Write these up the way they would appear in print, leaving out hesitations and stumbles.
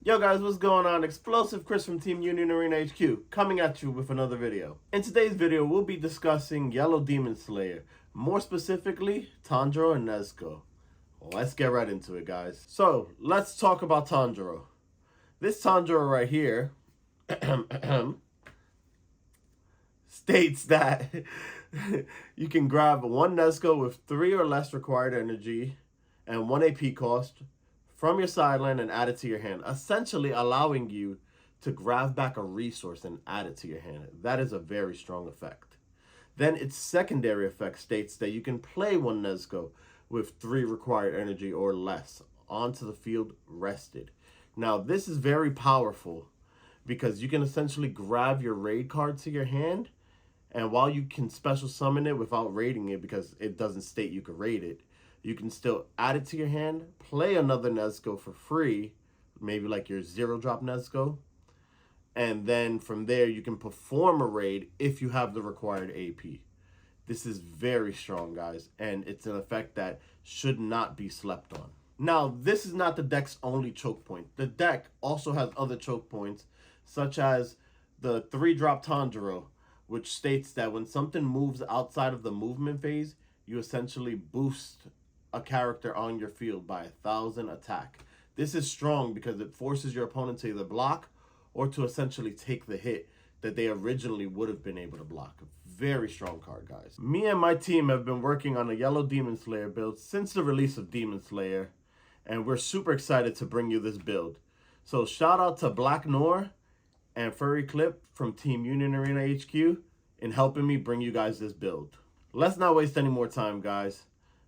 Yo guys, what's going on? Explosive Chris from Team Union Arena HQ coming at you with another video. In today's video, we'll be discussing Yellow Demon Slayer, more specifically Tanjiro and Nezuko. Let's get right into it, guys. So, let's talk about Tanjiro. This Tanjiro right here states that you can grab one Nezuko with 3 or less required energy and 1 AP cost from your sideline and add it to your hand, essentially allowing you to grab back a resource and add it to your hand. That is a very strong effect. Then its secondary effect states that you can play one Nezuko with 3 required energy or less onto the field rested. Now, this is very powerful because you can essentially grab your raid card to your hand, and while you can special summon it without raiding it because it doesn't state you can raid it, you can still add it to your hand, play another Nezuko for free, maybe like your 0-drop Nezuko, and then from there you can perform a raid if you have the required AP. This is very strong, guys, and it's an effect that should not be slept on. Now, this is not the deck's only choke point. The deck also has other choke points, such as the 3-drop Tanjiro, which states that when something moves outside of the movement phase, you essentially boost a character on your field by 1,000 attack. This is strong because it forces your opponent to either block or to essentially take the hit that they originally would have been able to block. Very strong card, guys. Me and my team have been working on a Yellow Demon Slayer build since the release of Demon Slayer, and we're super excited to bring you this build. So shout out to Black Noir and Furry Clip from Team Union Arena HQ in helping me bring you guys this build. Let's not waste any more time, guys.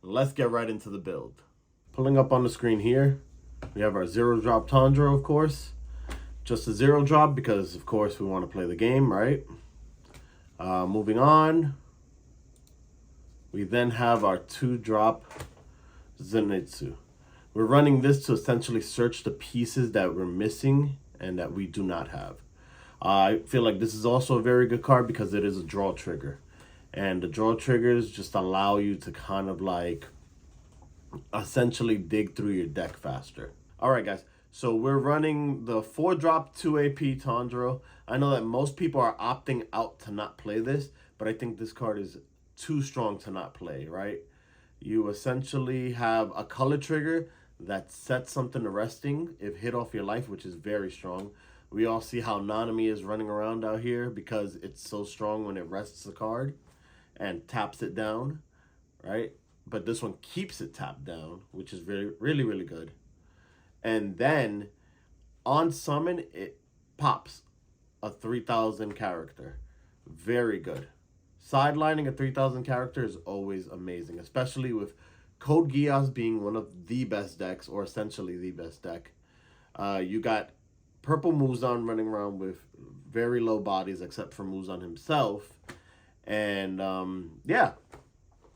Let's get right into the build. Pulling up on the screen here, we have our 0-drop Tanjiro, of course. Just a 0-drop because, of course, we want to play the game, right? Moving on, we then have our 2-drop Zenitsu. We're running this to essentially search the pieces that we're missing and that we do not have. I feel like this is also a very good card because it is a draw trigger. And the draw triggers just allow you to kind of like essentially dig through your deck faster. All right, guys. So we're running the 4-drop 2 AP Tanjiro. I know that most people are opting out to not play this, but I think this card is too strong to not play, right? You essentially have a color trigger that sets something to resting if hit off your life, which is very strong. We all see how Nanami is running around out here because it's so strong when it rests a card and taps it down, right? But this one keeps it tapped down, which is really good. And then on summon, it pops a 3,000 character. Very good. Sidelining a 3,000 character is always amazing, especially with Code Geass being one of the best decks, or essentially the best deck. You got Purple Muzan running around with very low bodies, except for Muzan himself. And yeah,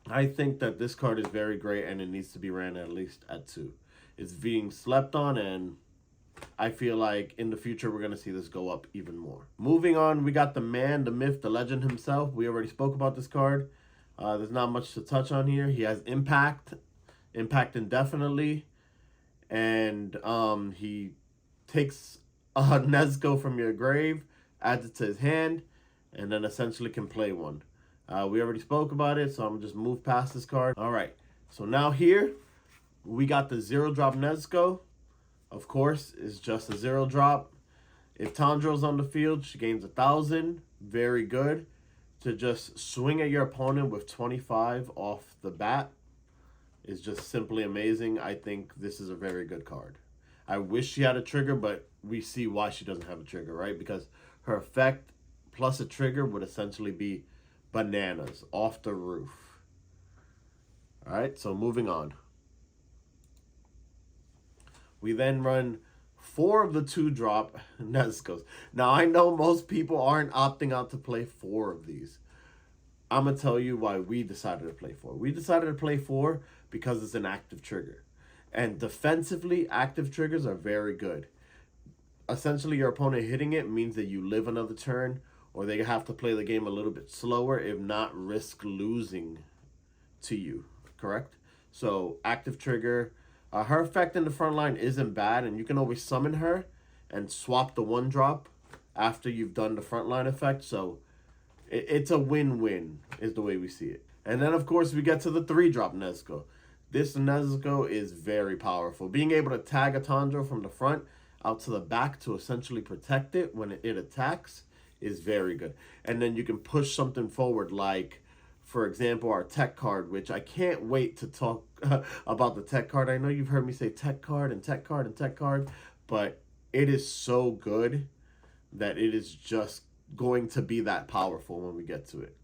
I think that this card is very great and it needs to be ran at least at 2. It's being slept on, and I feel like in the future we're going to see this go up even more. Moving on, we got the man, the myth, the legend himself. We already spoke about this card. There's not much to touch on here. He has impact indefinitely, and he takes a Nezuko from your grave, adds it to his hand, and then essentially can play one. We already spoke about it, so I'm just move past this card. All right, so now here we got the 0-drop Nezuko. Of course, it's just a 0-drop. If Tanjiro's on the field, she gains 1,000. Very good. To just swing at your opponent with 25 off the bat is just simply amazing. I think this is a very good card. I wish she had a trigger, but we see why she doesn't have a trigger, right? Because her effect plus a trigger would essentially be bananas, off the roof. All right, so moving on. We then run 4 of the 2-drop Nezukos. Now, I know most people aren't opting out to play 4 of these. I'm going to tell you why we decided to play 4. We decided to play 4 because it's an active trigger. And defensively, active triggers are very good. Essentially, your opponent hitting it means that you live another turn, or they have to play the game a little bit slower, if not risk losing to you, correct? So, active trigger. Her effect in the front line isn't bad, and you can always summon her and swap the 1-drop after you've done the frontline effect. So it's a win-win is the way we see it. And then, of course, we get to the 3-drop Nezuko. This Nezuko is very powerful. Being able to tag a Tanjiro from the front out to the back to essentially protect it when it attacks is very good. And then you can push something forward, like, for example, our tech card, which I can't wait to talk about the tech card. I know you've heard me say tech card and tech card and tech card, but it is so good that it is just going to be that powerful when we get to it.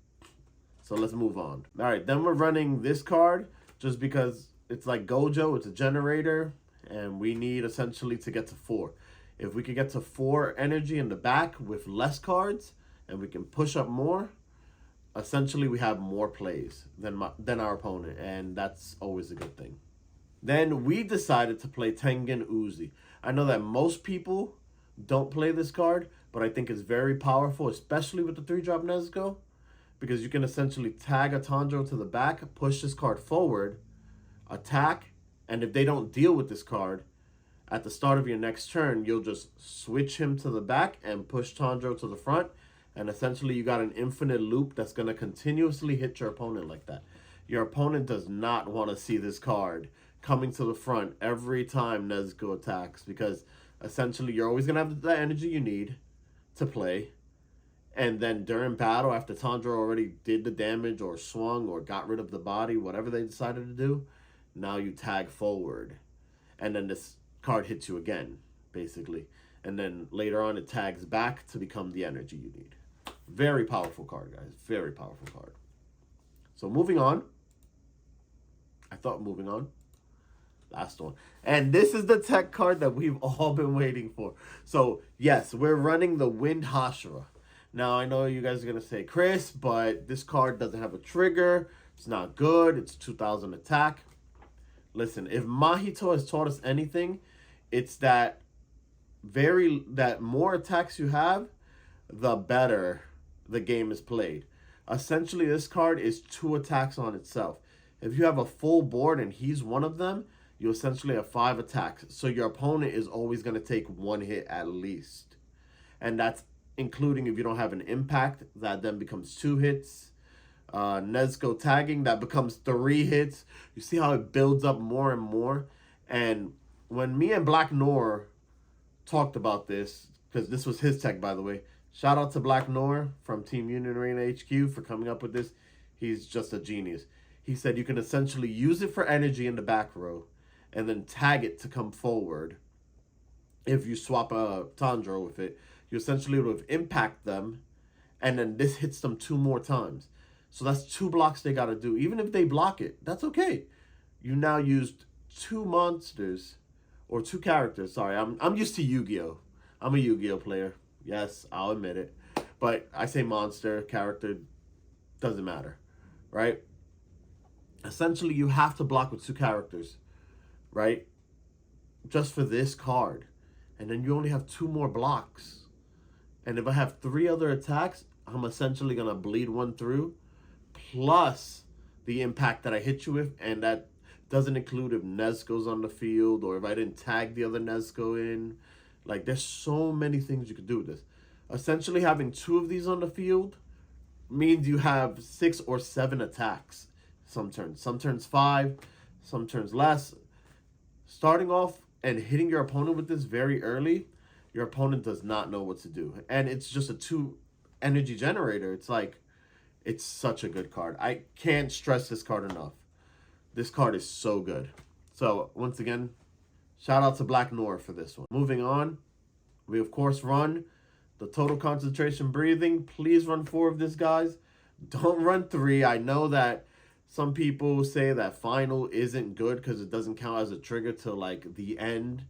So let's move on. All right, then we're running this card just because it's like Gojo, it's a generator, and we need essentially to get to 4. If we could get to 4 energy in the back with less cards and we can push up more, essentially we have more plays than our opponent, and that's always a good thing. Then we decided to play Tengen Uzi. I know that most people don't play this card, but I think it's very powerful, especially with the 3-drop Nezuko, because you can essentially tag a Tanjiro to the back, push this card forward, attack, and if they don't deal with this card, at the start of your next turn, you'll just switch him to the back and push Tanjiro to the front, and essentially you got an infinite loop that's going to continuously hit your opponent like that. Your opponent does not want to see this card coming to the front every time Nezuko attacks, because essentially you're always going to have the energy you need to play. And then during battle, after Tanjiro already did the damage or swung or got rid of the body, whatever they decided to do, now you tag forward. And then this card hits you again, basically. And then later on, it tags back to become the energy you need. Very powerful card, guys. Very powerful card. So moving on. Last one. And this is the tech card that we've all been waiting for. So, yes, we're running the Wind Hashira. Now, I know you guys are going to say, Chris, but this card doesn't have a trigger. It's not good. It's 2,000 attack. Listen, if Mahito has taught us anything, it's that more attacks you have, the better the game is played. Essentially, this card is 2 attacks on itself. If you have a full board and he's one of them, you essentially have 5 attacks. So your opponent is always going to take 1 hit at least. And that's including if you don't have an impact, that then becomes 2 hits. Nezuko tagging, that becomes 3 hits. You see how it builds up more and more? And when me and Black Noir talked about this, because this was his tech, by the way. Shout out to Black Noir from Team Union Arena HQ for coming up with this. He's just a genius. He said you can essentially use it for energy in the back row and then tag it to come forward. If you swap a Tanjiro with it, you essentially would impact them, and then this hits them 2 more times. So that's 2 blocks they got to do. Even if they block it, that's okay. You now used 2 monsters, or 2 characters. Sorry, I'm used to Yu-Gi-Oh! I'm a Yu-Gi-Oh! Player. Yes, I'll admit it. But I say monster, character, doesn't matter, right? Essentially, you have to block with 2 characters, right? Just for this card. And then you only have 2 more blocks. And if I have 3 other attacks, I'm essentially going to bleed 1 through, plus the impact that I hit you with, and that doesn't include if Nezuko's on the field or if I didn't tag the other Nezuko in. Like, there's so many things you could do with this. Essentially, having 2 of these on the field means you have 6 or 7 attacks some turns. Some turns 5, some turns less. Starting off and hitting your opponent with this very early, your opponent does not know what to do. And it's just a 2 energy generator. It's like, it's such a good card. I can't stress this card enough. This card is so good. So, once again, shout out to Black Noir for this one. Moving on, we of course run the total concentration breathing. Please run 4 of this, guys. Don't run 3. I know that some people say that final isn't good because it doesn't count as a trigger till like the end,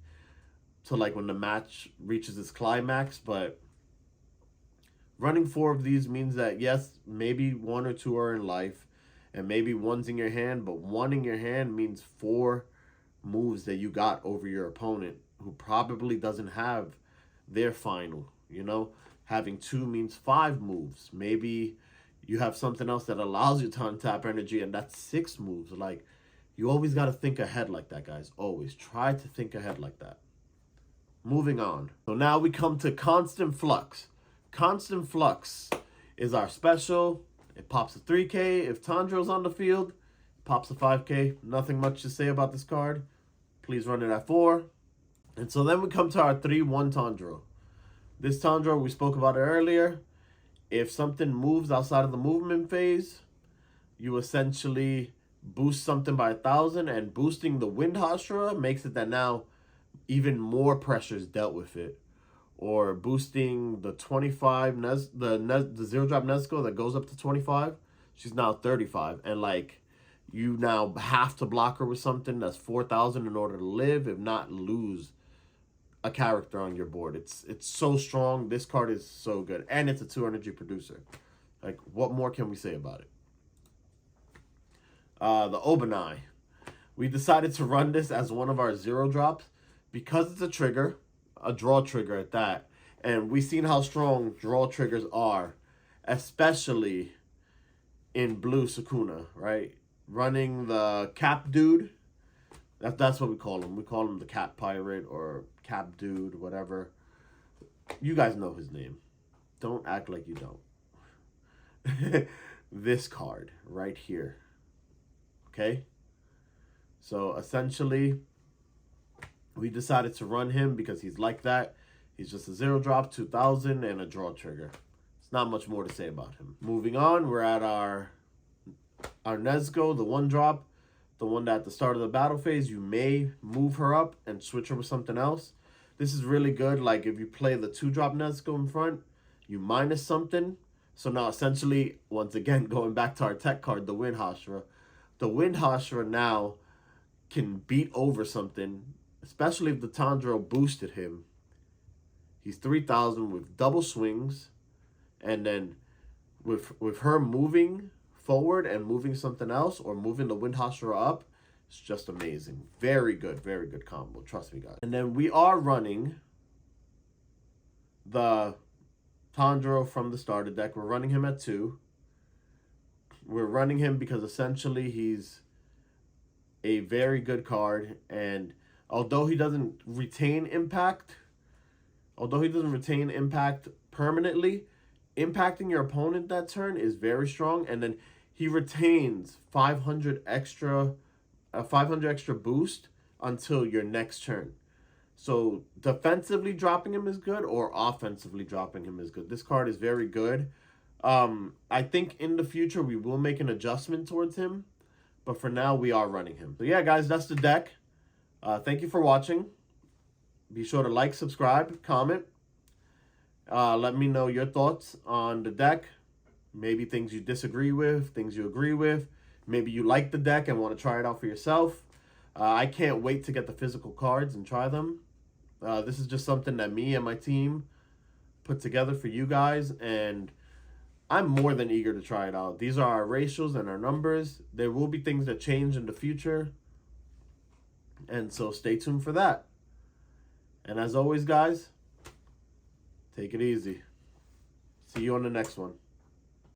till like when the match reaches its climax. But running 4 of these means that yes, maybe 1 or 2 are in life, and maybe 1's in your hand, but 1 in your hand means 4 moves that you got over your opponent who probably doesn't have their final. You know, having 2 means 5 moves. Maybe you have something else that allows you to untap energy, and that's 6 moves. Like, you always got to think ahead like that, guys. Always try to think ahead like that. Moving on. So now we come to Constant Flux. Constant Flux is our special. It pops a 3K. If Tanjiro's on the field, it pops a 5K. Nothing much to say about this card. Please run it at 4. And so then we come to our 3-1 Tanjiro. This Tanjiro, we spoke about it earlier. If something moves outside of the movement phase, you essentially boost something by 1,000, and boosting the Wind Hashira makes it that now even more pressure is dealt with it. Or boosting the 25 the 0-drop Nezuko that goes up to 25, she's now 35, and like you now have to block her with something that's 4,000 in order to live, if not lose a character on your board. It's so strong. This card is so good, and it's a 2 energy producer. Like, what more can we say about it? The Obanai. We decided to run this as one of our 0-drops because it's a trigger, a draw trigger at that. And we've seen how strong draw triggers are, especially in Blue Sukuna, right? Running the Cap Dude. That's what we call him. We call him the Cap Pirate or Cap Dude, whatever. You guys know his name. Don't act like you don't. This card right here. Okay? So essentially, we decided to run him because he's like that. He's just a 0-drop, 2,000, and a draw trigger. It's not much more to say about him. Moving on, we're at our Nezuko, the 1-drop. The one that at the start of the battle phase, you may move her up and switch her with something else. This is really good. Like, if you play the 2-drop Nezuko in front, you minus something. So now, essentially, once again, going back to our tech card, the Wind Hashira. The Wind Hashira now can beat over something, especially if the Tanjiro boosted him. He's 3,000 with double swings. And then with her moving forward and moving something else, or moving the Wind Hashira up, it's just amazing. Very good combo, trust me, guys. And then we are running the Tanjiro from the starter deck. We're running him at 2. We're running him because essentially he's a very good card, and although he doesn't retain impact permanently, impacting your opponent that turn is very strong. And then he retains 500 extra boost until your next turn. So defensively dropping him is good, or offensively dropping him is good. This card is very good. I think in the future we will make an adjustment towards him, but for now we are running him. So yeah, guys, that's the deck. Thank you for watching. Be sure to like, subscribe, comment. Let me know your thoughts on the deck. Maybe things you disagree with, things you agree with. Maybe you like the deck and want to try it out for yourself. I can't wait to get the physical cards and try them. This is just something that me and my team put together for you guys, and I'm more than eager to try it out. These are our ratios and our numbers. There will be things that change in the future, and so stay tuned for that. And as always, guys, take it easy. See you on the next one.